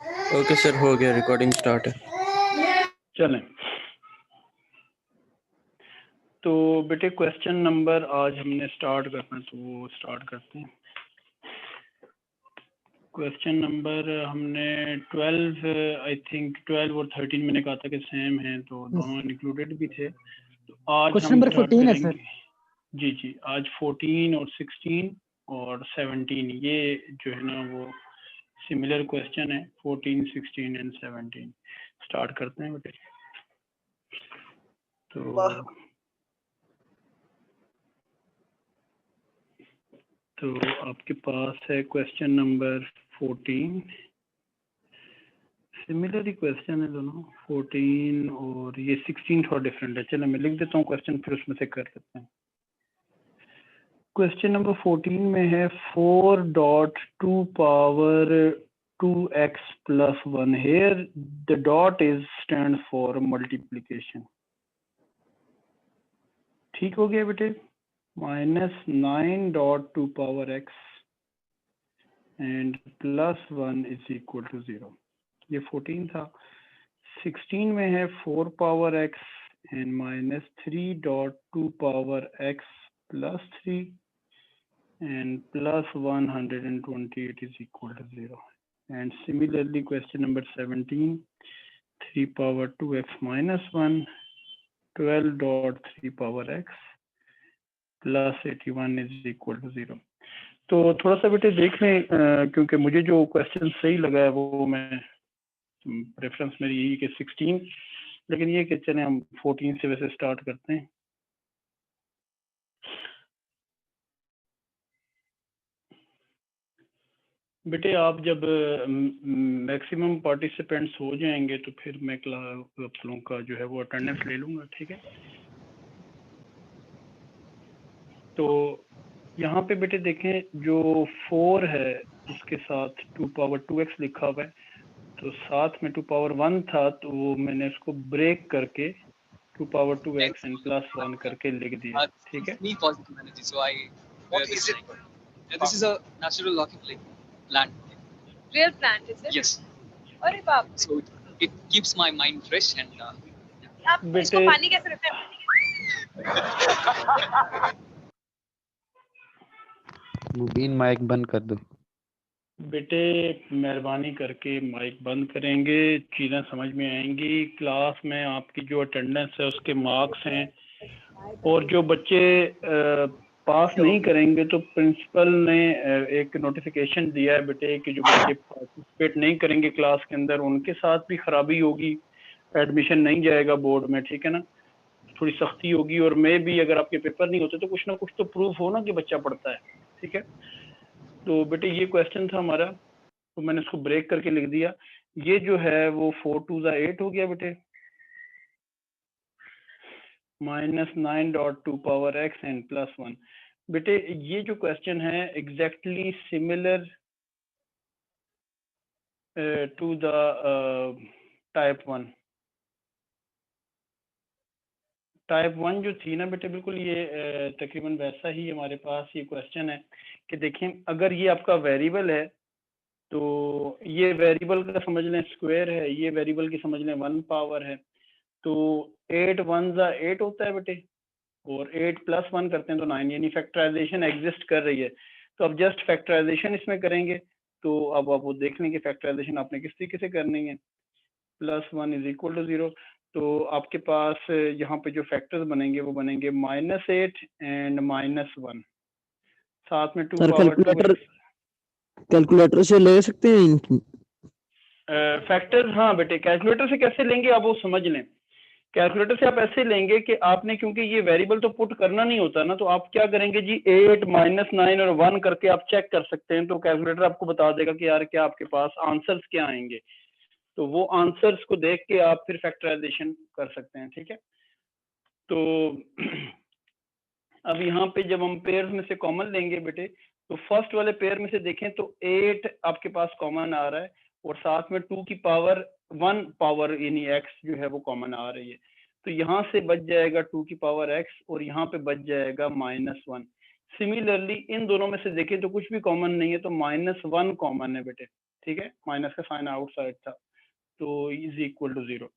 Okay sir, हो गया, recording start है। चलें, तो बेटे क्वेश्चन नंबर आज हमने स्टार्ट करना, तो वो स्टार्ट करते हैं। क्वेश्चन नंबर हमने 12 आई थिंक 12 और 13 मैंने कहा था कि सेम है, तो दोनों इंक्लूडेड भी थे। तो आज क्वेश्चन हम नंबर स्टार्ट 14 है करेंगे। सर। जी जी, आज 14 और 16 और 17 ये जो है ना वो सिमिलर क्वेश्चन है। 14, 16 एंड 17 स्टार्ट करते हैं बेटे। तो आपके पास है क्वेश्चन नंबर 14। सिमिलर ही क्वेश्चन है दोनों, 14 और ये 16 थोड़ा डिफरेंट है। चलो मैं लिख देता हूँ क्वेश्चन, फिर उसमें से कर लेते हैं। क्वेश्चन नंबर 14 में है 4.2 power 2x plus 1। Here the dot is stand for multiplication। ठीक हो गया बेटे। -9.2 power x and plus 1 is equal to 0। ये 14 था। 16 में है 4 power x and -3.2 power x plus 3 and plus 128 is equal to 0। And similarly question number 17, 3 power 2x minus 1, 12.3 power x plus 81 is equal to 0। तो थोड़ा सा बेटे देख लें, क्योंकि मुझे जो क्वेश्चन सही लगा है वो मैं प्रेफरेंस मेरी यही कि 16, लेकिन ये कि चले हम 14 से वैसे स्टार्ट करते हैं। बेटे आप जब मैक्सिमम पार्टिसिपेंट्स हो जाएंगे तो फिर मैं क्लास आप लोगों का जो है वो अटेंडेंस ले लूँगा, ठीक है। तो यहाँ पे बेटे देखें, जो 4 है उसके साथ 2 power 2x लिखा हुआ है, तो साथ में 2 power 1 था, तो वो मैंने उसको ब्रेक करके 2 power 2x and plus 1 करके लिख दिया, ठीक है। This is a natural locking plant. Real plant, is it? Yes. अरे बाप रे। So it keeps my mind fresh and आप इसको पानी कैसे रखते हैं? मुबीन माइक बंद कर दो। बेटे मेहरबानी करके माइक बंद करेंगे, चीज़ें समझ में आएंगी। क्लास में आपकी जो अटेंडेंस है उसके मार्क्स हैं, और जो बच्चे पास नहीं करेंगे तो प्रिंसिपल ने एक नोटिफिकेशन दिया है बेटे कि जो बच्चे पार्टिसिपेट नहीं करेंगे क्लास के अंदर उनके साथ भी खराबी होगी, एडमिशन नहीं जाएगा बोर्ड में, ठीक है ना। थोड़ी सख्ती होगी, और मैं भी अगर आपके पेपर नहीं होते तो कुछ ना कुछ तो प्रूफ हो ना कि बच्चा पढ़ता है, ठीक है। तो बेटे ये क्वेश्चन था हमारा, तो मैंने इसको ब्रेक करके लिख दिया। ये जो है वो 4 2 8 हो गया बेटे, -9.2 power x and plus 1। बेटे ये जो क्वेश्चन है exactly similar to the type 1। Type 1 जो थी ना बेटे, बिल्कुल ये तकरीबन वैसा ही हमारे पास ये क्वेश्चन है कि देखें, अगर ये आपका वेरिएबल है तो ये वेरिएबल का समझ लें स्क्वायर है, ये वेरिएबल की समझ लें 1 पावर है, तो 8 1 8 होता है बेटे, और 8 plus 1 करते हैं तो 9, यानी फैक्टराइजेशन एग्जिस्ट कर रही है। तो अब जस्ट फैक्टराइजेशन इसमें करेंगे, तो अब आप वो देख लें कि फैक्टराइजेशन आपने किस तरीके से करनी है। +1 इज इक्वल टू 0। तो आपके पास यहाँ पे जो फैक्टर्स बनेंगे वो बनेंगे -8 एंड -1, साथ में 2 power 2। कैलकुलेटर से ले सकते हैं फैक्टर्स। हाँ बेटे, कैलकुलेटर से कैसे लेंगे आप वो समझ लें। कैलकुलेटर से आप ऐसे लेंगे कि आपने, क्योंकि ये वेरिएबल तो पुट करना नहीं होता ना, तो आप क्या करेंगे जी, 8 -9 और 1 करके आप चेक कर सकते हैं, तो कैलकुलेटर आपको बता देगा कि यार क्या आपके पास आंसर्स क्या आएंगे, तो वो आंसर्स को देख के आप फिर फैक्टराइजेशन कर सकते हैं, ठीक है। तो अब यहाँ पे जब हम पेयर्स में से कॉमन लेंगे बेटे, तो फर्स्ट वाले पेयर में से देखें तो 8 आपके पास कॉमन आ रहा है, और साथ में 2 की पावर 1 पावर यानी x जो है वो कॉमन आ रही है, तो यहाँ से बच जाएगा 2 की पावर x, और यहाँ पे बच जाएगा -1। सिमिलरली इन दोनों में से देखें तो कुछ भी कॉमन नहीं है, तो -1 कॉमन है बेटे, ठीक है, माइनस का साइन आउटसाइड था, तो इज इक्वल टू 0।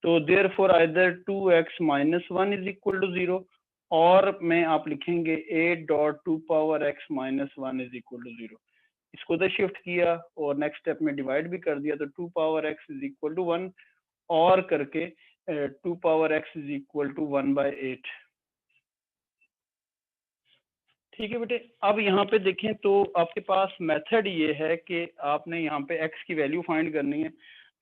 तो therefore either 2x minus 1 is equal to 0, और में आप लिखेंगे 8.2 power x minus 1 is equal to 0। इसको उधर शिफ्ट किया और नेक्स्ट स्टेप में डिवाइड भी कर दिया, तो 2 power x is equal to 1 और करके 2 power x is equal to 1/8। ठीक है बेटे, अब यहाँ पे देखें तो आपके पास मेथड ये है कि आपने यहाँ पे x की वैल्यू फाइंड करनी है।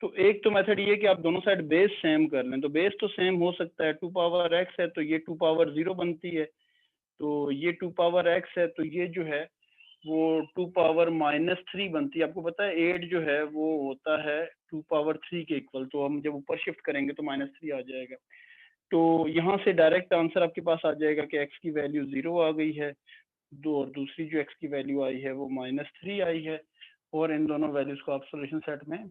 तो एक तो मेथड ये है कि आप दोनों साइड बेस सेम कर लें, तो बेस तो सेम हो सकता है, 2 पावर x है तो ये 2 पावर 0 बनती है, तो ये 2 पावर x है तो ये जो है वो 2 पावर माइनस 3 बनती है। आपको पता है 8 जो है वो होता है 2 पावर 3 के इक्वल, तो हम जब ऊपर शिफ्ट करेंगे तो -3 आ जाएगा। तो यहाँ से डायरेक्ट आंसर आपके पास आ जाएगा कि x की वैल्यू 0 आ गई है, और दूसरी जो x की वैल्यू आई है वो -3 आई है, और इन दोनों वैल्यूज को आप सॉल्यूशन सेट में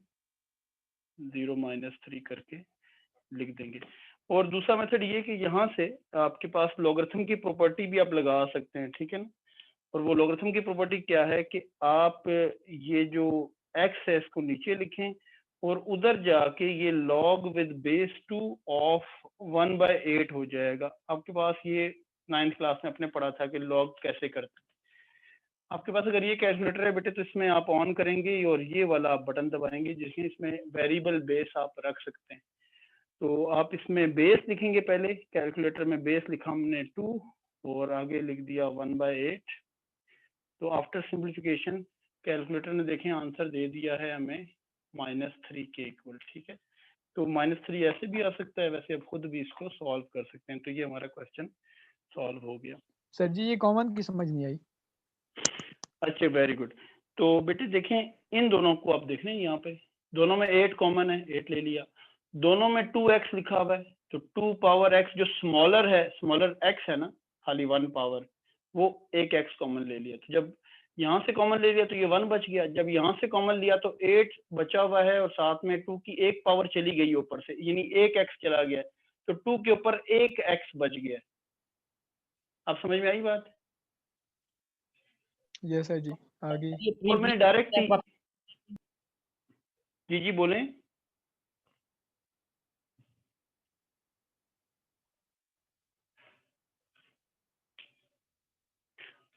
0 -3 करके लिख देंगे। और दूसरा मेथड ये कि यहाँ से आपके पास लॉगरिथम की प्रॉपर्टी भी आप लगा सकते हैं, ठीक है ना। और वो लॉगरिथम की प्रॉपर्टी क्या है कि आप ये जो x है इसको नीचे लिखें और उधर जाके ये log विद बेस 2 ऑफ 1/8 हो जाएगा। आपके पास ये 9th क्लास में आपने पढ़ा था कि log कैसे करते हैं। आपके पास अगर ये कैलकुलेटर है बेटे तो इसमें आप ऑन करेंगे और ये वाला आप बटन दबाएंगे जिसमें इसमें वेरिएबल बेस आप रख सकते हैं। तो आप इसमें बेस लिखेंगे, पहले कैलकुलेटर में बेस लिखा हमने 2 और आगे लिख दिया 1/8। तो आफ्टर सिंप्लीफिकेशन कैलकुलेटर ने देखें आंसर दे दिया है हमें -3 के इक्वल, ठीक है। तो -3 ऐसे भी आ सकता है, वैसे आप खुद भी इसको सॉल्व कर सकते हैं। तो ये हमारा क्वेश्चन सॉल्व हो गया। सर जी ये कॉमन की समझ नहीं आई। अच्छा, वेरी गुड। तो बेटे देखें इन दोनों को आप देख लें, यहाँ पे दोनों में 8 कॉमन है, 8 ले लिया। दोनों में 2x लिखा हुआ है, तो 2 पावर x जो स्मॉलर है, स्मॉलर x है ना, खाली 1 पावर, वो एक x कॉमन ले लिया। तो जब यहाँ से कॉमन ले लिया तो ये 1 बच गया, जब यहाँ से कॉमन लिया तो 8 बचा हुआ है और साथ में 2 की एक पावर चली गई ऊपर से, यानी एक x चला गया, तो 2 के ऊपर एक x बच गया। आप समझ में आई बात? यस सर जी, आगे। और मैंने डायरेक्ट जी बोलें।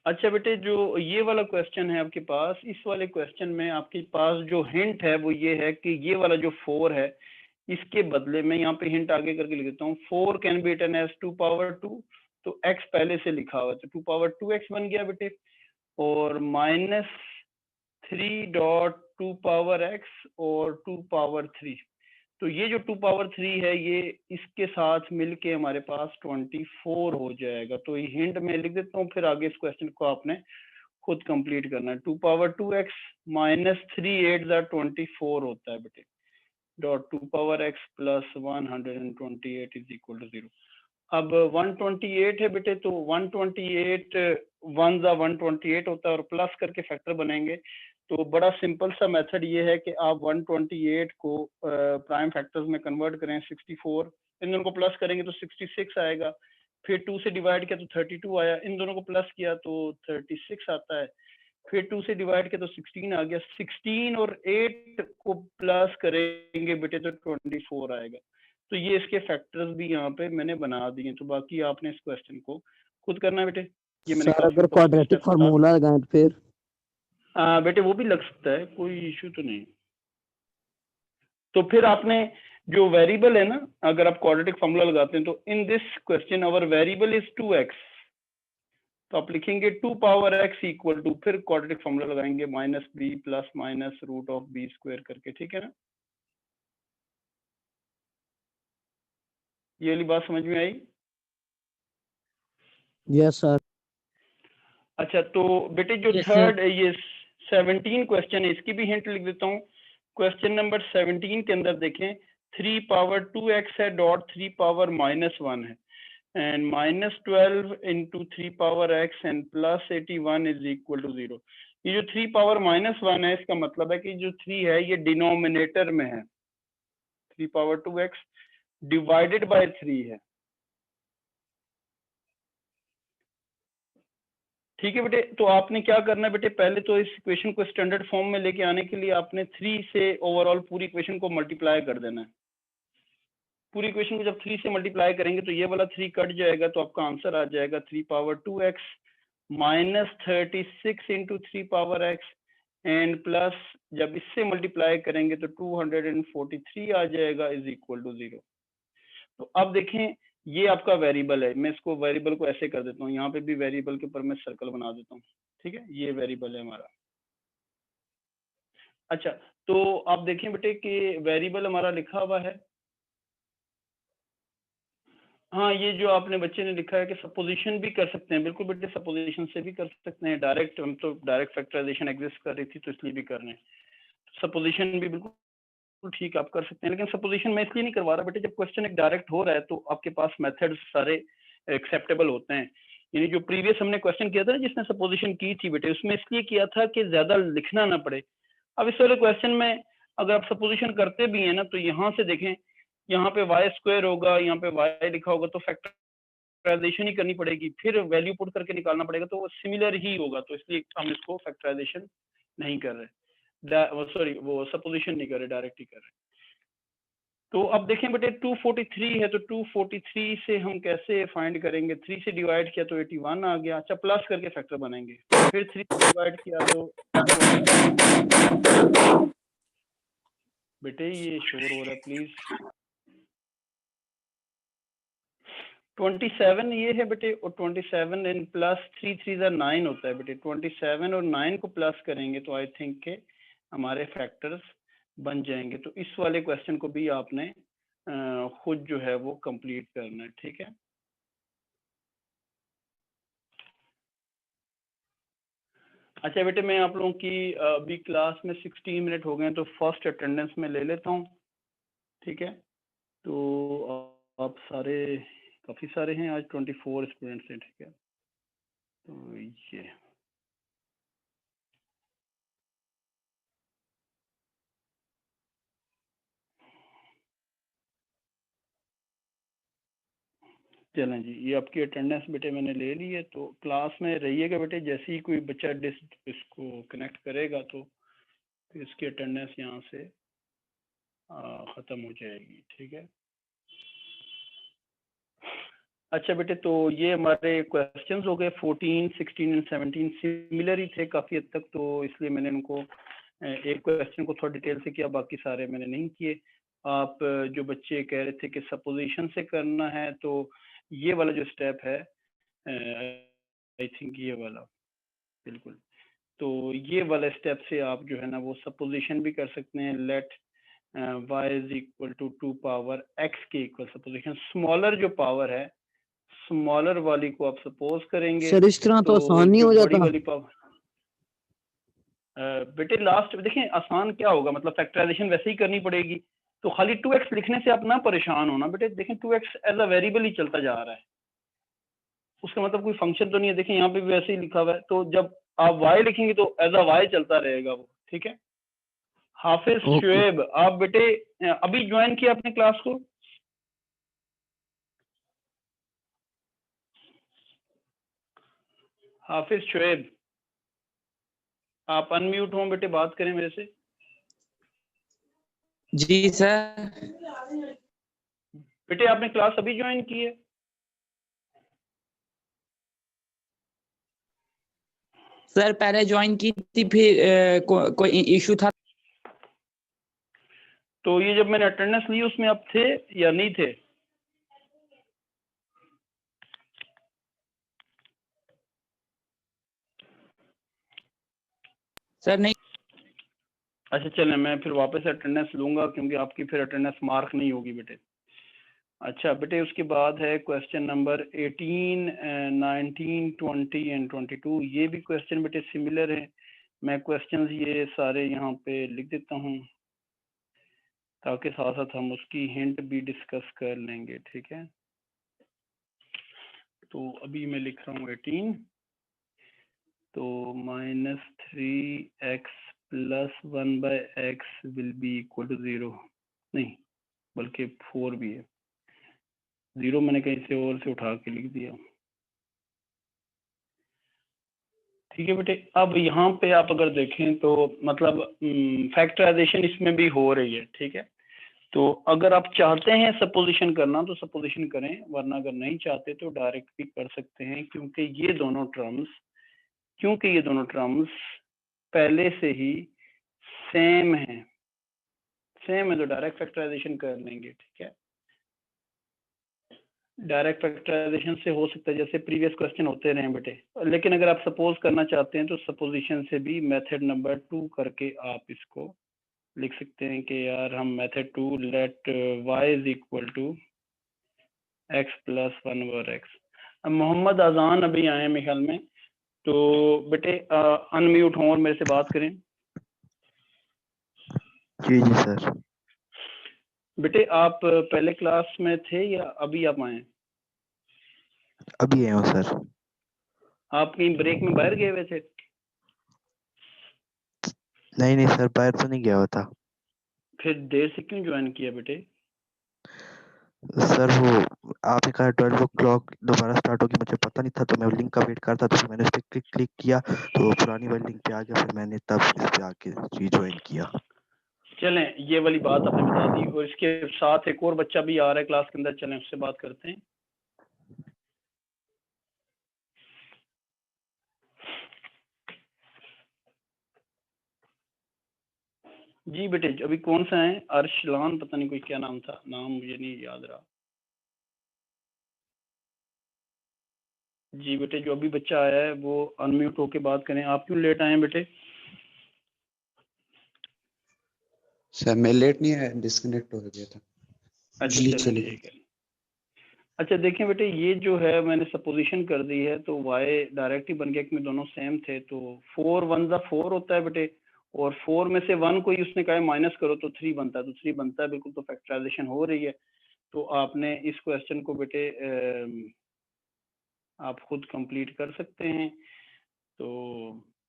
अच्छा बेटे, जो ये वाला क्वेश्चन है आपके पास, इस वाले क्वेश्चन में आपके पास जो हिंट है वो ये है कि ये वाला जो 4 है इसके बदले में यहाँ पे हिंट आगे करके लिख देता हूँ, 4 can be written as 2 power 2, तो x पहले से लिखा हुआ है तो 2 पावर 2x बन गया बेटे, और -3.2 पावर x और 2 पावर 3। तो ये जो 2 पावर 3 है ये इसके साथ मिलके हमारे पास 24 हो जाएगा। तो ये हिंट में लिख देता हूँ, फिर आगे इस क्वेश्चन को आपने खुद कंप्लीट करना है। 2 पावर 2x -3 8 24 होता है बेटे, dot 2 power x plus 128 is equal to 0। अब 128 है बेटे, तो 128 1 जा 128 होता है और प्लस करके फैक्टर बनेंगे। तो बड़ा सिंपल सा मेथड ये है कि आप 128 को प्राइम फैक्टर्स में कन्वर्ट करें, 64, इन दोनों को प्लस करेंगे तो 66 आएगा, फिर 2 से डिवाइड किया तो 32 आया, इन दोनों को प्लस किया तो 36 आता है, फिर 2 से डिवाइड किया तो 16 आ गया, 16 और 8 को प्लस करेंगे बेटे तो 24 आएगा। तो ये इसके फैक्टर्स भी यहाँ पे मैंने बना दिए, तो बाकी आपने इस क्वेश्चन को खुद करना है बेटे। ये मैंने सर अगर क्वाड्रेटिक फार्मूला लगाएं तो फिर बेटे वो भी लग सकता है, कोई इशू तो नहीं। तो फिर आपने जो वेरिएबल है ना, अगर आप क्वाड्रेटिक फार्मूला लगाते हैं तो in this question our variable is 2x, तो आप लिखेंगे 2 पावर x इक्वल टू, फिर क्वाड्रेटिक फार्मूला लगाएंगे -b plus minus root of b square करके, ठीक है ना। ये वाली बात समझ में आई? Yes sir. अच्छा, तो बेटे जो थर्ड ये 17 क्वेश्चन है इसकी भी हिंट लिख देता हूँ। क्वेश्चन नंबर 17 के अंदर देखें 3 पावर 2x है डॉट 3 पावर -1 है, and -12 into 3 power x and plus 81 is equal to 0। ये जो 3 पावर -1 है इसका मतलब है कि जो 3 है ये डिनोमिनेटर में है, 3 पावर 2x डिवाइडेड बाय 3 है, ठीक है बेटे, तो आपने क्या करना है बेटे, पहले तो इस इक्वेशन को स्टैंडर्ड फॉर्म में लेके आने के लिए आपने 3 से ओवरऑल पूरी इक्वेशन को मल्टीप्लाई कर देना है। पूरी इक्वेशन को जब 3 से मल्टीप्लाई करेंगे तो ये वाला 3 कट जाएगा, तो आपका आंसर आ जाएगा 3 power 2x minus 36 into 3 power x and plus जब इससे मल्टीप्लाई करेंगे तो 243 आ जाएगा इज इक्वल टू 0। तो अब देखें ये आपका वेरिएबल है, मैं इसको वेरिएबल को ऐसे कर देता हूँ, यहाँ पे भी वेरिएबल के ऊपर मैं सर्कल बना देता हूँ। ठीक है, ये वेरिएबल है हमारा। अच्छा, तो आप देखें बेटे कि वेरिएबल हमारा लिखा हुआ है। हाँ, ये जो आपने बच्चे ने लिखा है कि सपोजिशन भी कर सकते हैं, बिल्कुल बेटे सपोजिशन से भी कर सकते हैं, डायरेक्ट हम तो डायरेक्ट फैक्टराइजेशन एग्जिस्ट कर रही थी तो इसलिए भी कर रहे हैं, सपोजिशन भी बिल्कुल ठीक आप कर सकते हैं। लेकिन सपोजिशन मैं इसलिए नहीं करवा रहा बेटे, जब क्वेश्चन एक डायरेक्ट हो रहा है तो आपके पास मेथड्स सारे एक्सेप्टेबल होते हैं। यानी जो प्रीवियस हमने क्वेश्चन किया था जिसने सपोजिशन की थी बेटे, उसमें इसलिए किया था कि ज्यादा लिखना ना पड़े। अब इस वाले क्वेश्चन में अगर आप सपोजिशन करते भी हैं ना तो यहाँ से देखें, यहाँ पे वाई स्क्वायर होगा, यहाँ पे वाई लिखा होगा तो फैक्टराइजेशन ही करनी पड़ेगी, फिर वैल्यू पुट करके निकालना पड़ेगा, तो वो सिमिलर ही होगा, तो इसलिए हम इसको फैक्टराइजेशन नहीं कर रहे, सॉरी वो सपोजिशन नहीं कर रहे, डायरेक्ट ही कर रहे। तो अब देखें बेटे 243 है, तो 243 से हम कैसे फाइंड करेंगे, 3 से डिवाइड किया तो 81 आ गया। अच्छा, प्लस करके फैक्टर बनेंगे, फिर 3 से डिवाइड किया तो बेटे ये शोर हो रहा है प्लीज। 27 ये है बेटे, और 27 इन प्लस 3 3 9 होता है बेटे। 27 और 9 को प्लस करेंगे तो आई थिंक के हमारे फैक्टर्स बन जाएंगे। तो इस वाले क्वेश्चन को भी आपने खुद जो है वो कंप्लीट करना है। ठीक है, अच्छा बेटे मैं आप लोगों की अभी क्लास में 16 मिनट हो गए हैं तो फर्स्ट अटेंडेंस में ले लेता हूँ। ठीक है, तो आप सारे काफ़ी सारे हैं, आज 24 स्टूडेंट्स हैं। ठीक है, तो ये चलें जी, ये आपकी अटेंडेंस बेटे मैंने ले ली है, तो क्लास में रहिएगा बेटे। जैसे ही कोई बच्चा इसको कनेक्ट करेगा तो इसकी अटेंडेंस यहाँ से ख़त्म हो जाएगी। ठीक है, अच्छा बेटे, तो ये हमारे क्वेश्चंस हो गए 14, 16 एंड 17 सिमिलर ही थे काफ़ी हद तक, तो इसलिए मैंने उनको एक क्वेश्चन को थोड़ा डिटेल से किया, बाकी सारे मैंने नहीं किए। आप जो बच्चे कह रहे थे कि सपोजिशन से करना है, तो ये वाला जो स्टेप है आई थिंक ये वाला बिल्कुल, तो ये वाला स्टेप से आप जो है ना वो सपोजिशन भी कर सकते हैं। Let y is equal to 2 power x के इक्वल सपोजिशन, स्मॉलर जो पावर है स्मॉलर वाली को आप सपोज करेंगे। सर इस तरह तो आसान नहीं जो हो बड़ी जाता। वाली पावर बेटे लास्ट में देखें आसान क्या होगा, मतलब फैक्टराइजेशन वैसे ही करनी पड़ेगी, तो खाली 2x लिखने से आप ना परेशान होना बेटे। देखें 2x एज अ वेरिएबल ही चलता जा रहा है, उसका मतलब कोई फंक्शन तो नहीं है। देखें यहाँ पे भी वैसे ही लिखा हुआ है, तो जब आप y लिखेंगे तो एज अ y चलता रहेगा वो। ठीक है, हाफिज शुएब आप बेटे अभी ज्वाइन किया अपने क्लास को? हाफिज शुएब आप अनम्यूट हो बेटे, बात करें मेरे से। जी सर। बेटे आपने क्लास अभी ज्वाइन की है? सर पहले ज्वाइन की थी, फिर कोई इशू था। तो ये जब मैंने अटेंडेंस ली उसमें आप थे या नहीं थे? सर नहीं। अच्छा चलें, मैं फिर वापस अटेंडेंस लूंगा क्योंकि आपकी फिर अटेंडेंस मार्क नहीं होगी बेटे। अच्छा बेटे, उसके बाद है क्वेश्चन नंबर 18, 19, 20 एंड 22। ये भी क्वेश्चन बेटे सिमिलर है। मैं क्वेश्चंस ये सारे यहाँ पे लिख देता हूँ ताकि साथ साथ हम उसकी हिंट भी डिस्कस कर लेंगे। ठीक है, तो अभी मैं लिख रहा हूँ 18, तो -3x plus 1/x will be equal to 0, नहीं बल्कि 4 भी है, 0 मैंने कहीं से और से उठा के लिख दिया। ठीक है बेटे। अब यहाँ पे आप अगर देखें तो मतलब फैक्टराइजेशन इसमें भी हो रही है, ठीक है। तो अगर आप चाहते हैं सपोजिशन करना तो सपोजिशन करें, वरना अगर नहीं चाहते तो डायरेक्ट भी कर सकते हैं, क्योंकि ये दोनों टर्म्स पहले से ही सेम है तो डायरेक्ट फैक्टराइजेशन कर लेंगे, ठीक है। डायरेक्ट फैक्टराइजेशन से हो सकता है जैसे प्रीवियस क्वेश्चन होते रहे बेटे, लेकिन अगर आप सपोज करना चाहते हैं तो सपोजिशन से भी मेथड नंबर 2 करके आप इसको लिख सकते हैं कि यार हम method 2 let y is equal to x plus 1/x। अब मोहम्मद आजान अभी आए हैं मेरे ख्याल में, तो बेटे अनम्यूट हों और मेरे से बात करें। जी जी सर। बेटे आप पहले क्लास में थे या अभी आप आए हैं? अभी आया हूँ सर। आप कहीं ब्रेक में बाहर गए हुए थे? नहीं नहीं सर, बाहर तो नहीं गया हुआ था। फिर देर से क्यों ज्वाइन किया बेटे? सर वो आपने कहा 12 o'clock दोबारा स्टार्ट होगी, मुझे पता नहीं था, तो मैं लिंक का वेट कर रहा था, तो फिर मैंने उस पर क्लिक किया तो पुरानी वाली लिंक पे आ गया, फिर मैंने तब इस पे आके रीज्वाइन किया। चलें, ये वाली बात आपने बता दी, और इसके साथ एक और बच्चा भी आ रहा है क्लास के अंदर, चलें उससे बात करते हैं। जी बेटे, अभी कौन सा है? अर्शलान, पता नहीं कोई क्या नाम था, नाम मुझे नहीं याद रहा। जी बेटे, जो अभी बच्चा आया है वो अनम्यूट होके बात करें। आप क्यों लेट आए हैं बेटे? सर मैं लेट नहीं आया, डिस्कनेक्ट हो गया था। अच्छा ग्लिच चलें, चली ठीक है। अच्छा देखें बेटे, ये जो है मैंने सपोजिशन कर दी है, तो y डायरेक्ट ही बन गया कि दोनों सेम थे, तो 4 1 जा 4 होता है बेटे, और 4 में से 1 कोई उसने कहा माइनस करो तो 3 बनता है, तो 3 बनता है बिल्कुल, तो फैक्टराइजेशन हो रही है। तो आपने इस क्वेश्चन को बेटे आप खुद कंप्लीट कर सकते हैं, तो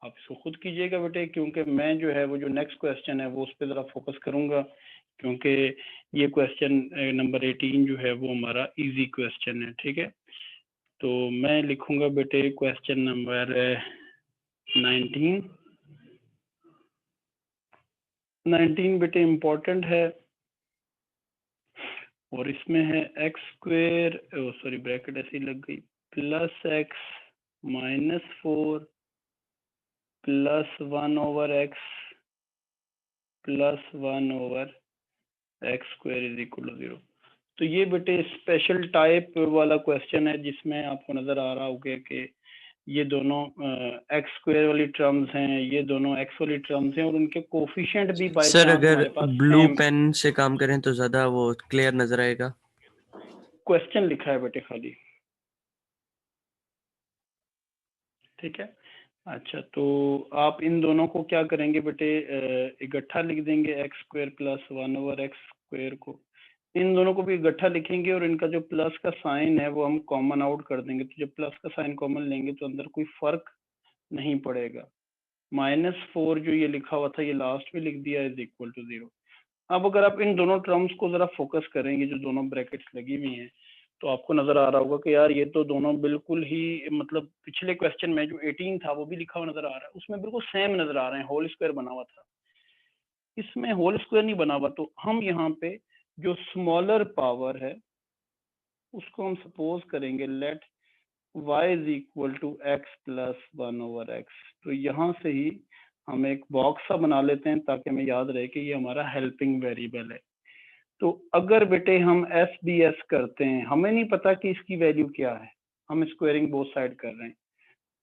आप इसको खुद कीजिएगा बेटे, क्योंकि मैं जो है वो जो नेक्स्ट क्वेश्चन है वो उस पर ज़रा फोकस करूँगा, क्योंकि ये क्वेश्चन नंबर 18 जो है वो हमारा इजी क्वेश्चन है, ठीक है। तो मैं लिखूंगा बेटे क्वेश्चन नंबर 19 बेटे इम्पोर्टेंट है, और इसमें है एक्स स्क्वेयर, सॉरी ब्रैकेट ऐसी लग गई, plus x minus 4 plus 1/x plus 1/x square is equal to 0। तो ये बेटे स्पेशल टाइप वाला क्वेश्चन है, जिसमें आपको नजर आ रहा होगा कि ये दोनों एक्स स्क्वायर वाली टर्म्स हैं, ये दोनों एक्स वाली टर्म्स हैं, और उनके कोफिशिएंट भी बाय सर चांस अगर हमारे पास ब्लू सेम। पेन से काम करें तो ज्यादा वो क्लियर नजर आएगा। क्वेश्चन लिखा है बेटे खाली, ठीक है। अच्छा, तो आप इन दोनों को क्या करेंगे बेटे, इकट्ठा लिख देंगे x square plus 1/x square को, इन दोनों को भी इकट्ठा लिखेंगे, और इनका जो प्लस का साइन है वो हम कॉमन आउट कर देंगे। तो जब प्लस का साइन कॉमन लेंगे तो अंदर कोई फर्क नहीं पड़ेगा। -4 जो ये लिखा हुआ था ये लास्ट में लिख दिया इज इक्वल टू 0। अब अगर आप इन दोनों टर्म्स को जरा फोकस करेंगे, जो दोनों ब्रैकेट्स लगी हुई हैं, तो आपको नजर आ रहा होगा कि यार ये तो दोनों बिल्कुल ही, मतलब पिछले क्वेश्चन में जो 18 था वो भी लिखा हुआ नजर आ रहा है, उसमें बिल्कुल सेम नजर आ रहे हैं, होल स्क्वायर बना हुआ था, इसमें होल स्क्वायर नहीं बना हुआ। तो हम यहाँ पे जो स्मॉलर पावर है उसको हम सपोज करेंगे let y is equal to x plus 1/x। तो यहाँ से ही हम एक बॉक्स सा बना लेते हैं ताकि हमें याद रहे कि ये हमारा हेल्पिंग वेरिएबल है। तो अगर बेटे हम एस बी एस करते हैं, हमें नहीं पता कि इसकी वैल्यू क्या है, हम स्क्वायरिंग बोथ साइड कर रहे हैं,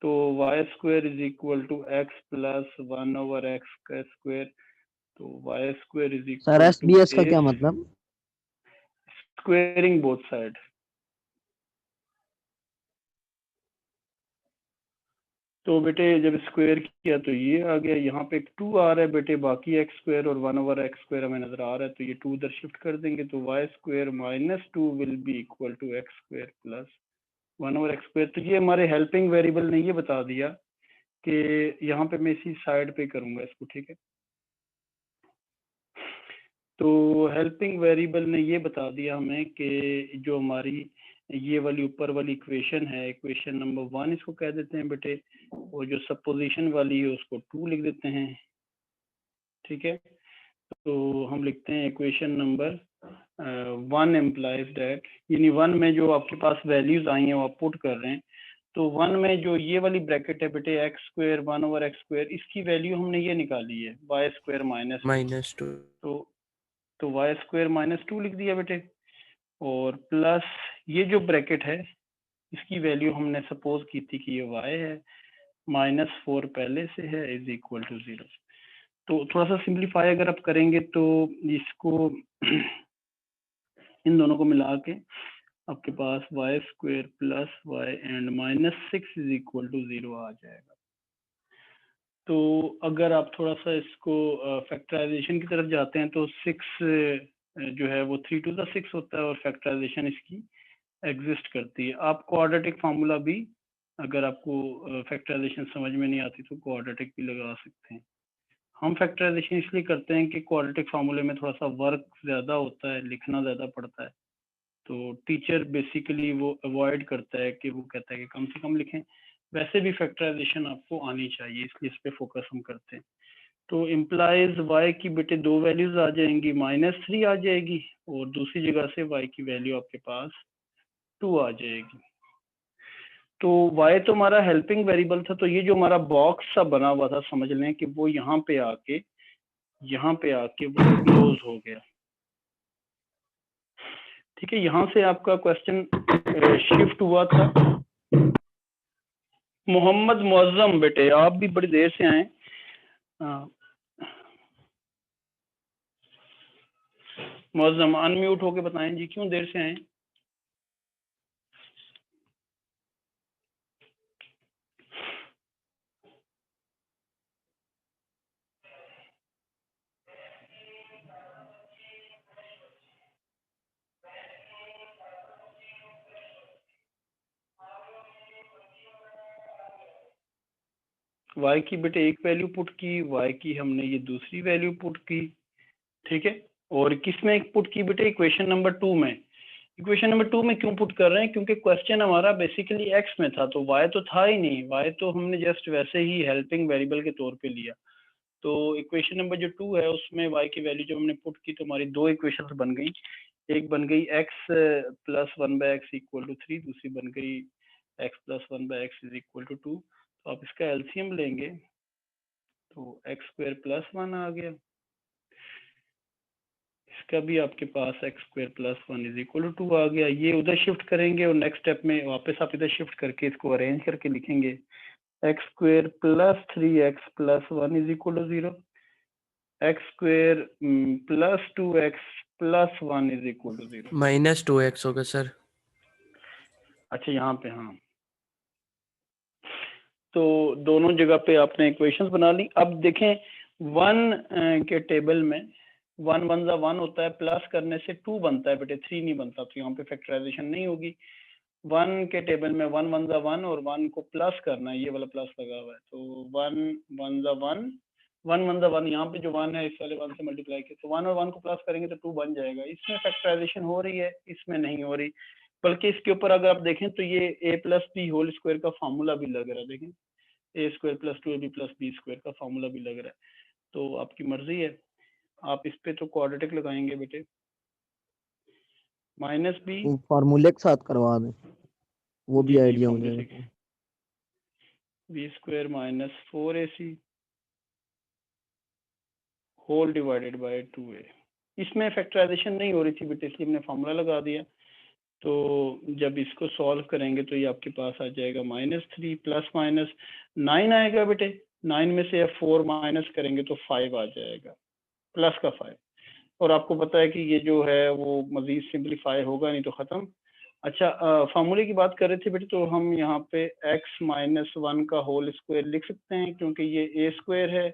तो y square is equal to x plus 1/x का स्क्वायर, तो y square is sir equal to SBS का क्या मतलब? Squaring both side. तो बेटे जब स्क्वायर किया तो ये आ गया, यहाँ पे 2 आ रहा है बेटे, बाकी एक्स स्क्वायर और 1/x स्क्वायर हमें नजर आ रहा है, तो ये 2 उधर शिफ्ट कर देंगे, तो y square minus 2 will be equal to x square plus 1/x square. तो ये हमारे हेल्पिंग वेरिएबल ने ये बता दिया कि यहाँ पे मैं इसी साइड पे करूंगा इसको, ठीक है। तो हेल्पिंग वेरिएबल ने ये बता दिया हमें कि जो हमारी ये वाली ऊपर वाली इक्वेशन है, इक्वेशन नंबर 1 इसको कह देते हैं बेटे, और जो सपोजिशन वाली है उसको 2 लिख देते हैं। ठीक है, तो हम लिखते हैं इक्वेशन नंबर 1 एम्प्लाइज दैट, यानी 1 में जो आपके पास वैल्यूज आई हैं वो आप पुट कर रहे हैं, तो 1 में जो ये वाली ब्रैकेट है बेटे एक्स स्क्वायर 1/x², इसकी वैल्यू हमने ये निकाली है y² -2, तो y² -2 लिख दिया बेटे, और प्लस ये जो ब्रैकेट है इसकी वैल्यू हमने सपोज की थी कि ये y है, -4 पहले से है, इज इक्वल टू 0। तो थोड़ा सा सिंप्लीफाई अगर आप करेंगे तो इसको इन दोनों को मिला के आपके पास y² + y and -6 is equal to 0 आ जाएगा। तो अगर आप थोड़ा सा इसको फैक्टराइजेशन की तरफ जाते हैं तो 6 जो है वो 3 to the 6 होता है, और फैक्टराइजेशन इसकी एग्जिस्ट करती है। आप क्वाड्रेटिक फार्मूला भी, अगर आपको फैक्टराइजेशन समझ में नहीं आती तो क्वाड्रेटिक भी लगा सकते हैं। हम फैक्टराइजेशन इसलिए करते हैं कि क्वाड्रेटिक फार्मूले में थोड़ा सा वर्क ज़्यादा होता है, लिखना ज़्यादा पड़ता है, तो टीचर बेसिकली वो अवॉइड करता है कि वो कहता है कि कम से कम लिखें। वैसे भी फैक्टराइजेशन आपको आनी चाहिए, इसलिए इस पे फोकस हम करते हैं। तो इम्प्लाइज y की बेटे 2 वैल्यूज आ जाएंगी, -3 आ जाएगी, और दूसरी जगह से y की वैल्यू आपके पास 2 आ जाएगी। तो y तो हमारा हेल्पिंग वेरिएबल था, तो ये जो हमारा बॉक्स सा बना हुआ था समझ लें कि वो यहाँ पे आके वो क्लोज हो गया। ठीक है, यहाँ से आपका क्वेश्चन शिफ्ट हुआ था। मोहम्मद मुअज्जम बेटे, आप भी बड़ी देर से आए। मुअज्जम अनम्यूट होके बताएं जी, क्यों देर से आए? y की बेटे एक वैल्यू पुट की, y की हमने ये दूसरी वैल्यू पुट की। ठीक है, और किसमें पुट की बेटे? इक्वेशन नंबर 2 में। इक्वेशन नंबर 2 में क्यों पुट कर रहे हैं? क्योंकि क्वेश्चन हमारा बेसिकली x में था, तो y तो था ही नहीं, y तो हमने जस्ट वैसे ही हेल्पिंग वेरिएबल के तौर पे लिया। तो इक्वेशन नंबर जो 2 है उसमें y की वैल्यू जब हमने पुट की तो हमारी 2 इक्वेशंस बन गई। एक बन गई x + 1/x = 3, दूसरी बन गई x + 1/x = 2। तो आप इसका एलसीएम लेंगे तो x² + 1 आ गया, इसका भी आपके पास x² + 1 = 2 आ गया। ये उधर शिफ्ट करेंगे और नेक्स्ट स्टेप में वापस आप इधर शिफ्ट करके इसको अरेंज करके लिखेंगे x² + 3x + 1 = 0, x² + 2x + 1 = 0। -2x होगा सर। अच्छा, यहाँ पे हाँ, तो दोनों जगह पे आपने इक्वेशंस बना ली। अब देखें 1 के टेबल में 1 1 ज़ा 1 होता है, प्लस करने से 2 बनता है बेटे, 3 नहीं बनता, तो यहाँ पे फैक्टराइजेशन नहीं होगी। 1 के टेबल में 1 1 ज़ा 1 और 1 को प्लस करना है, ये वाला प्लस लगा हुआ है, तो 1 1 ज़ा 1 1 1 ज़ा 1, यहाँ पे जो 1 है इस वाले 1 से मल्टीप्लाई किया, तो 1 और 1 को प्लस करेंगे तो 2 बन जाएगा। इसमें फैक्टराइजेशन हो रही है, इसमें नहीं हो रही, बल्कि इसके ऊपर अगर आप देखें तो ये a + b² का फार्मूला भी लग रहा है। देखें a² + 2ab + b² का फार्मूला भी लग रहा है, तो आपकी मर्जी है, आप इस पे तो क्वाड्रेटिक लगाएंगे बेटे, -b फार्मूले के साथ करवा दें, वो भी आइडिया हो फार्मूले जाएगा। b² - 4ac whole divided by 2a। इसमें फैक्टराइजेशन नहीं हो रही थी बेटे, इसलिए हमने फार्मूला लगा दिया। तो जब इसको सॉल्व करेंगे तो ये आपके पास आ जाएगा -3 ± 9 आएगा बेटे, 9 में से 4 माइनस करेंगे तो 5 आ जाएगा, प्लस का 5। और आपको पता है कि ये जो है वो मजीद सिंप्लीफाई होगा नहीं तो ख़त्म। अच्छा, फार्मूले की बात कर रहे थे बेटे, तो हम यहाँ पे x - 1 का होल स्क्वायर लिख सकते हैं, क्योंकि ये a² है,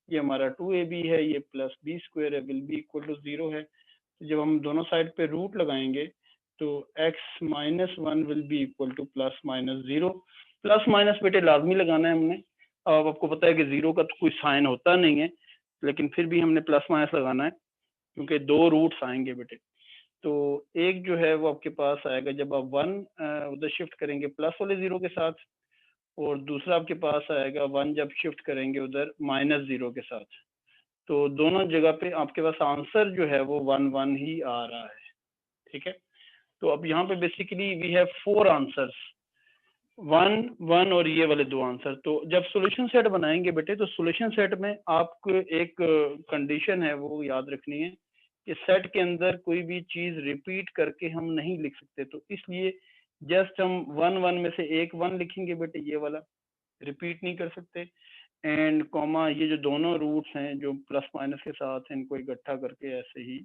ये हमारा 2ab है, ये प्लस b² है, विल बी इक्वल टू 0 है। तो जब हम दोनों साइड पे रूट लगाएंगे तो x - 1 will be equal to ±0। Plus minus बेटे लाजमी लगाना है हमने। अब आपको पता है कि 0 का तो कोई साइन होता नहीं है, लेकिन फिर भी हमने प्लस माइनस लगाना है क्योंकि 2 रूट्स आएंगे बेटे। तो एक जो है वो आपके पास आएगा जब आप 1 उधर शिफ्ट करेंगे प्लस वाले 0 के साथ, और दूसरा आपके पास आएगा 1 जब शिफ्ट करेंगे उधर -0 के साथ। तो दोनों जगह पे आपके पास आंसर जो है वो 1 1 ही आ रहा है, ठीक है। तो अब यहाँ पे बेसिकली वी हैव 4 आंसर्स, 1 1 और ये वाले 2 आंसर। तो जब सॉल्यूशन सेट बनाएंगे बेटे, तो सॉल्यूशन सेट में आपको एक कंडीशन है वो याद रखनी है कि सेट के अंदर कोई भी चीज रिपीट करके हम नहीं लिख सकते। तो इसलिए जस्ट हम 1 1 में से एक 1 लिखेंगे बेटे, ये वाला रिपीट नहीं कर सकते, एंड कॉमा ये जो दोनों रूट्स हैं जो प्लस माइनस के साथ हैं, इनको इकट्ठा करके ऐसे ही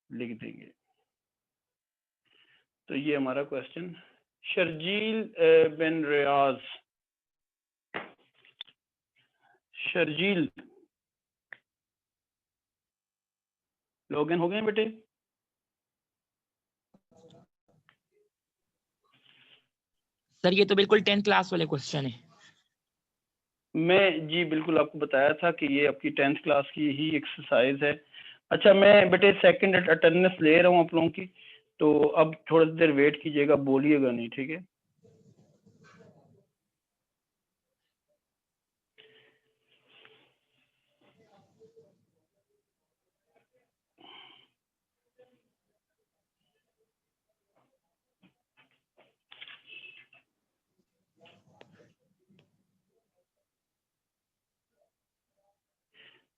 लिख देंगे। तो ये हमारा क्वेश्चन। शर्जील बिन रियाज, शर्जील लॉगिन हो गए बेटे? सर ये तो बिल्कुल 10th क्लास वाले क्वेश्चन है। मैं जी बिल्कुल आपको बताया था कि ये आपकी 10th क्लास की ही एक्सरसाइज है। अच्छा मैं बेटे सेकंड अटेंडेंस ले रहा हूँ आप लोगों की, तो अब थोड़ी देर वेट कीजिएगा, बोलिएगा नहीं, ठीक है।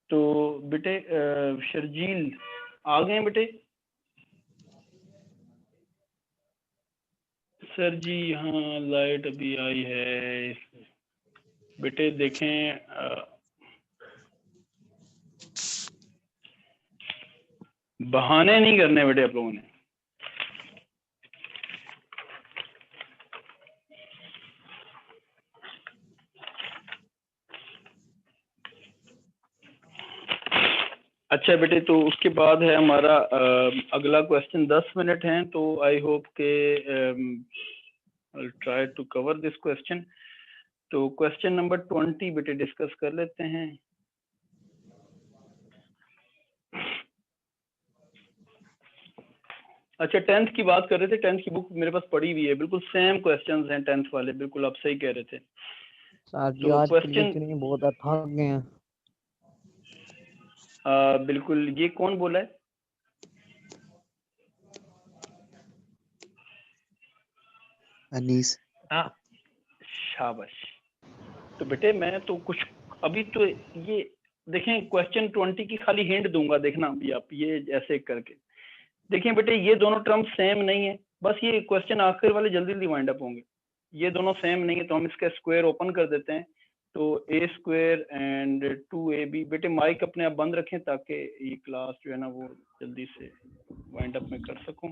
तो बेटे शर्जील आ गए बेटे? सर जी हाँ लाइट अभी आई है बेटे, देखें बहाने नहीं करने बेटे आप लोगों ने। अच्छा बेटे, तो उसके बाद है हमारा अगला क्वेश्चन, 10 मिनट हैं, तो आई होप के I try to cover this question. तो क्वेश्चन नंबर 20 बेटे डिस्कस कर लेते हैं। अच्छा 10th की बात कर रहे थे, 10th की बुक मेरे पास पड़ी हुई है, बिल्कुल सेम क्वेश्चंस हैं 10th वाले, बिल्कुल आप सही कह रहे थे। सर जी तो आज की क्वेश्चन लेक्चर में बहुत थक गए हैं। बिल्कुल, ये कौन बोला है? अनीस। हाँ शाबाश। तो बेटे मैं तो कुछ अभी तो ये देखें क्वेश्चन 20 की खाली हिंट दूंगा, देखना अभी आप ये ऐसे करके देखें बेटे, ये दोनों टर्म सेम नहीं है, बस ये क्वेश्चन आखिर वाले जल्दी जल्दी वाइंड अप होंगे। ये दोनों सेम नहीं है तो हम इसका स्क्वायर ओपन कर देते हैं, तो ए स्क्वायर एंड 2ab। बेटे माइक अपने आप बंद रखें ताकि ये क्लास जो है ना वो जल्दी से वाइंड अप में कर सकूं।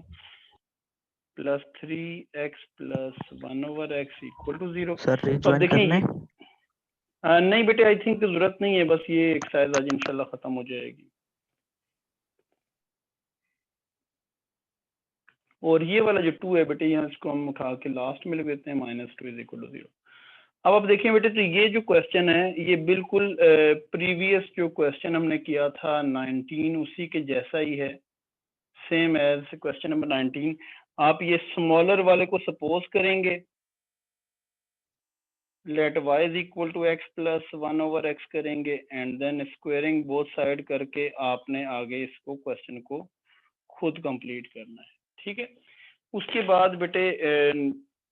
Plus 3x plus 1/x equal to 0। Sir तो अब रिज्वाइन देखें करना है? नहीं बेटे आई थिंक जरूरत नहीं है, बस ये एक्सरसाइज आज इंशाल्लाह खत्म हो जाएगी। और ये वाला जो 2 है बेटे, यहाँ इसको हम उठा के लास्ट में लिख देते हैं, -2 इज इक्वल टू 0। अब आप देखिए बेटे, तो ये जो क्वेश्चन है ये बिल्कुल प्रीवियस जो क्वेश्चन हमने किया था 19 उसी के जैसा ही है, सेम एज क्वेश्चन नंबर 19। आप ये स्मॉलर वाले को सपोज करेंगे, let y is equal to x plus 1/x करेंगे, and then squaring both side करके आपने आगे इसको क्वेश्चन को खुद कंप्लीट करना है, ठीक है। उसके बाद बेटे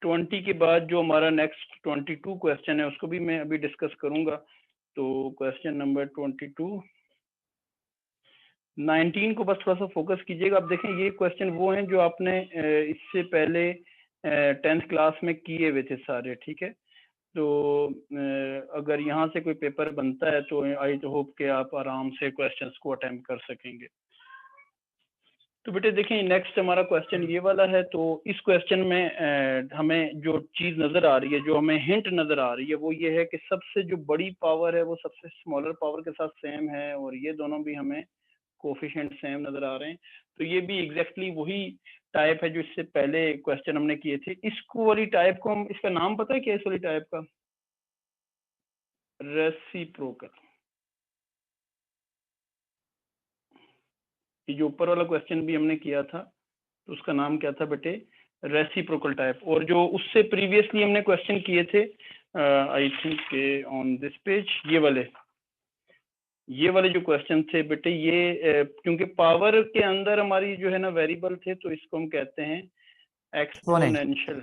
20 के बाद जो हमारा नेक्स्ट 22 क्वेश्चन है उसको भी मैं अभी डिस्कस करूंगा। तो क्वेश्चन नंबर 22, 19 को बस थोड़ा सा फोकस कीजिएगा। आप देखें ये क्वेश्चन वो हैं जो आपने इससे पहले 10th क्लास में किए हुए थे सारे, ठीक है। तो अगर यहाँ से कोई पेपर बनता है तो आई होप के आप आराम से क्वेश्चंस को अटेम्प्ट कर सकेंगे। तो बेटे देखिए नेक्स्ट हमारा क्वेश्चन ये वाला है। तो इस क्वेश्चन में हमें जो चीज नजर आ रही है, जो हमें हिंट नजर आ रही है, वो ये है कि सबसे जो बड़ी पावर है वो सबसे स्मॉलर पावर के साथ सेम है, और ये दोनों भी हमें कोफिशिएंट सेम नजर आ रहे हैं। तो ये भी एग्जैक्टली वही टाइप है जो इससे पहले क्वेश्चन हमने किए थे। इसको वाली टाइप को हम, इसका नाम पता है क्या इस वाली टाइप का? रेसिप्रोकल। ये जो ऊपर वाला क्वेश्चन भी हमने किया था तो उसका नाम क्या था बेटे, रेसिप्रोकल टाइप। और जो उससे प्रीवियसली हमने क्वेश्चन किए थे I think on this page, ये वाले जो क्वेश्चन थे बेटे, ये क्योंकि पावर के अंदर हमारी जो है ना वेरिएबल थे, तो इसको हम कहते हैं एक्सपोनेंशियल।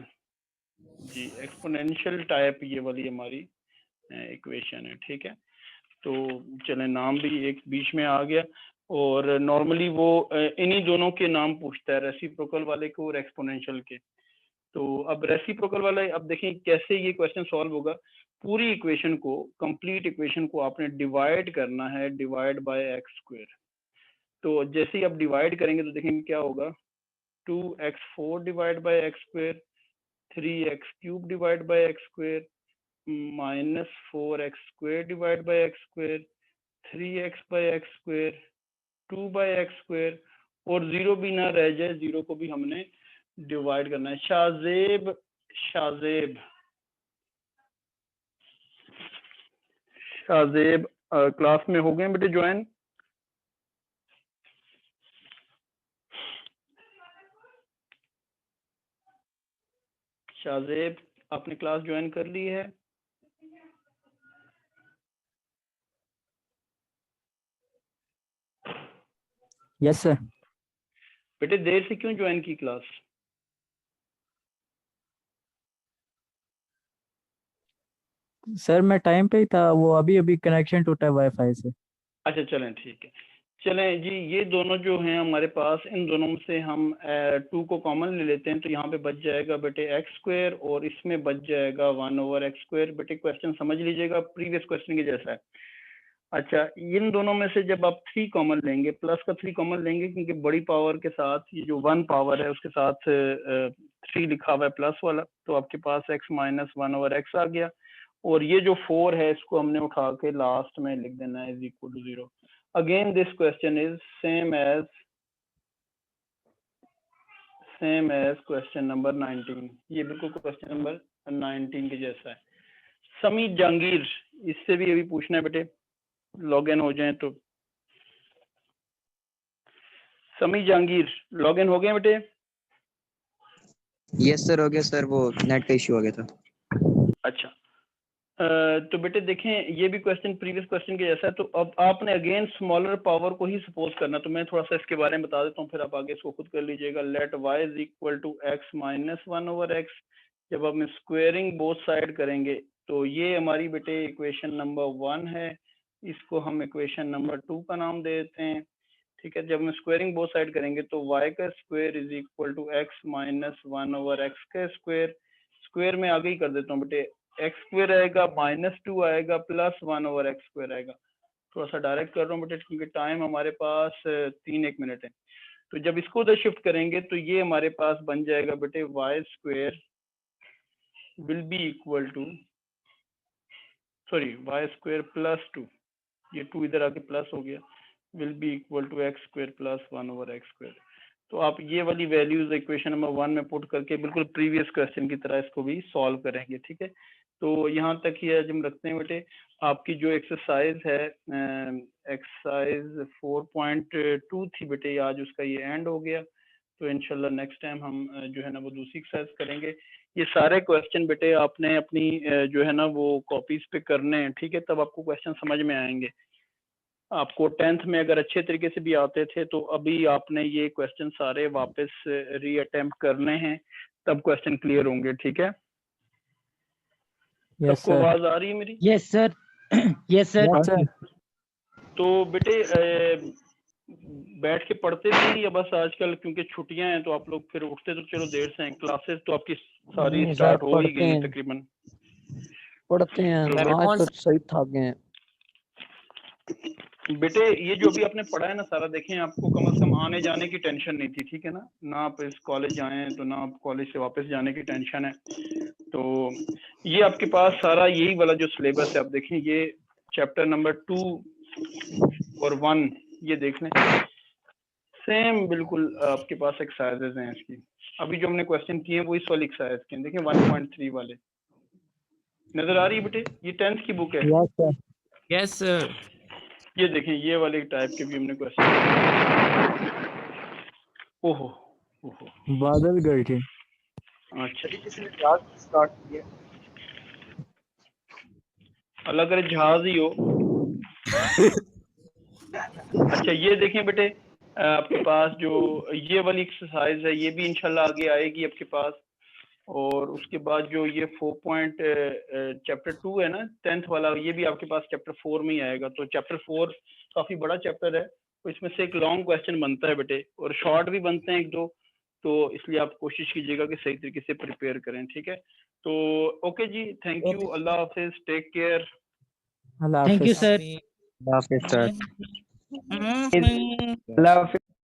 जी, एक्सपोनेंशियल टाइप ये वाली हमारी इक्वेशन है, ठीक है। तो चले, नाम भी एक बीच में आ गया, और नॉर्मली वो इन्हीं दोनों के नाम पूछता है, रेसिप्रोकल वाले को और एक्सपोनेंशियल के। तो अब रेसिप्रोकल वाला, अब देखें कैसे ये क्वेश्चन सॉल्व होगा। पूरी इक्वेशन को, कंप्लीट इक्वेशन को आपने डिवाइड करना है, डिवाइड बाय एक्स स्क्वायर। तो जैसे ही आप डिवाइड करेंगे तो देखेंगे क्या होगा, 2x4 divide by x square, 3x cube divide by x square, -4x square divide by x square, 3x by x square, 2 by x square, और 0 भी ना रह जाए, 0 को भी हमने डिवाइड करना है। शाजेब क्लास में हो गए बेटे ज्वाइन? शाजेब, आपने क्लास ज्वाइन कर ली है? Yes sir. बेटे देर से क्यों ज्वाइन की क्लास? सर मैं टाइम पे ही था, वो अभी अभी कनेक्शन टूटा है वाईफाई से। अच्छा चलें, ठीक है। चलें जी, ये दोनों जो हैं हमारे पास, इन दोनों में से हम 2 को कॉमन ले लेते हैं, तो यहाँ पे बच जाएगा बेटे एक्स स्क्वायर, और इसमें बच जाएगा 1/x स्क्वायर। बेटे क्वेश्चन समझ लीजिएगा, प्रीवियस क्वेश्चन के जैसा है। अच्छा, इन दोनों में से जब आप 3 कॉमन लेंगे, प्लस का 3 कॉमन लेंगे, क्योंकि बड़ी पावर के साथ ये जो 1 पावर है उसके साथ 3 लिखा हुआ है प्लस वाला, तो आपके पास x माइनस 1/x आ गया। और ये जो 4 है इसको हमने उठा के लास्ट में लिख देना है, is equal to 0। Again this question is same as question number 19। ये बिल्कुल क्वेश्चन नंबर 19 के जैसा है। समी जहांगीर, इससे भी अभी पूछना है बेटे, लॉग इन हो जाए तो। समी जहांगीर लॉग इन हो गए बेटे? यस सर, हो गया सर, वो नेट का इश्यू हो गया था। अच्छा, तो बेटे देखें, ये भी क्वेश्चन प्रीवियस क्वेश्चन के जैसा है। तो अब आपने अगेन स्मॉलर पावर को ही सपोज करना, तो मैं थोड़ा सा इसके बारे में बता देता हूँ, फिर आप आगे इसको खुद कर लीजिएगा। Let y is equal to x minus 1/x। जब हम स्क्वेयरिंग बोथ साइड करेंगे तो ये हमारी बेटे इक्वेशन नंबर 1 है, इसको हम इक्वेशन नंबर 2 का नाम दे देते हैं, ठीक है। जब हम स्क्वेयरिंग बोथ साइड करेंगे तो y का square is equal to x minus 1/x का स्क्वायर। स्क्वायर में आगे ही कर देता हूँ बेटे, x स्क्वायर आएगा, -2 आएगा, प्लस 1/x स्क्वायर आएगा। थोड़ा सा डायरेक्ट कर रहा हूँ बेटे, क्योंकि टाइम हमारे पास 3-1 मिनट है। तो जब इसको उधर शिफ्ट करेंगे तो ये हमारे पास बन जाएगा बेटे, y square will be equal to, sorry, y square plus 2, ये 2 इधर आके प्लस हो गया, will be equal to x square plus 1/x square. तो आप ये वाली वैल्यूज इक्वेशन नंबर 1 में पुट करके बिल्कुल प्रीवियस क्वेश्चन की तरह इसको भी सॉल्व करेंगे, ठीक है। तो यहाँ तक ही आज हम रखते हैं बेटे। आपकी जो एक्सरसाइज है, एक्सरसाइज 4.2 थी बेटे, आज उसका ये एंड हो गया। तो इंशाल्लाह नेक्स्ट टाइम हम जो है ना वो दूसरी एक्सरसाइज करेंगे। ये सारे क्वेश्चन बेटे आपने अपनी जो है ना वो कॉपीज पे करने हैं, ठीक है, तब आपको क्वेश्चन समझ में आएंगे। आपको 10th में अगर अच्छे तरीके से भी आते थे तो अभी आपने ये क्वेश्चन सारे वापस री अटेम्प्ट करने हैं, तब क्वेश्चन क्लियर होंगे, ठीक है। यस सबको सर। आवाज आ रही है मेरी? Yes sir. Yes sir. तो बेटे बैठ के पढ़ते भी, या बस आजकल क्योंकि छुट्टियां हैं तो आप लोग फिर उठते तो चलो देर से हैं, क्लासेस तो आपकी सारी नहीं, स्टार्ट सर, हो ही पढ़ते गई हैं। तकरीबन। पढ़ते हैं, आज तो सही थक गए हैं। बेटे ये जो भी आपने पढ़ा है ना सारा, देखें आपको कम से कम आने जाने की टेंशन नहीं थी, ठीक है ना। ना आप इस कॉलेज आए हैं तो ना आप कॉलेज से वापस जाने की टेंशन है। तो ये आपके पास सारा यही वाला जो सिलेबस है, आप देखें ये चैप्टर नंबर 2 और 1 ये देख लें, सेम बिल्कुल आपके पास एक्सरसाइजेज हैं इसकी। अभी जो हमने क्वेश्चन किए हैं वो इस वाली एक्सरसाइज के, देखें 1.3 वाले नजर आ रही है बेटे, ये 10th की बुक है। Yes sir. ये देखें ये वाले टाइप के भी हमने क्वेश्चन। ओहो, ओहो, बादल गए थे। अच्छा किसी ने जहाज स्टार्ट किया। अल्लाह करे जहाज ही हो। अच्छा ये देखें बेटे, आपके पास जो ये वाली एक्सरसाइज है ये भी इंशाल्लाह आगे आएगी आपके पास। और उसके बाद जो ये 4 पॉइंट चैप्टर 2 है ना 10th वाला, ये भी आपके पास चैप्टर 4 में ही आएगा। तो चैप्टर 4 काफी बड़ा चैप्टर है, तो इसमें से एक लॉन्ग क्वेश्चन बनता है बेटे, और शॉर्ट भी बनते हैं एक दो, तो इसलिए आप कोशिश कीजिएगा कि सही तरीके से प्रिपेयर करें, ठीक है। तो ओके जी, थैंक यू, अल्लाह हाफिज, टेक केयर। अल्लाह थैंक यू हाफिज। सर। अल्लाह हाफिज सर। अल्लाह हाफिज।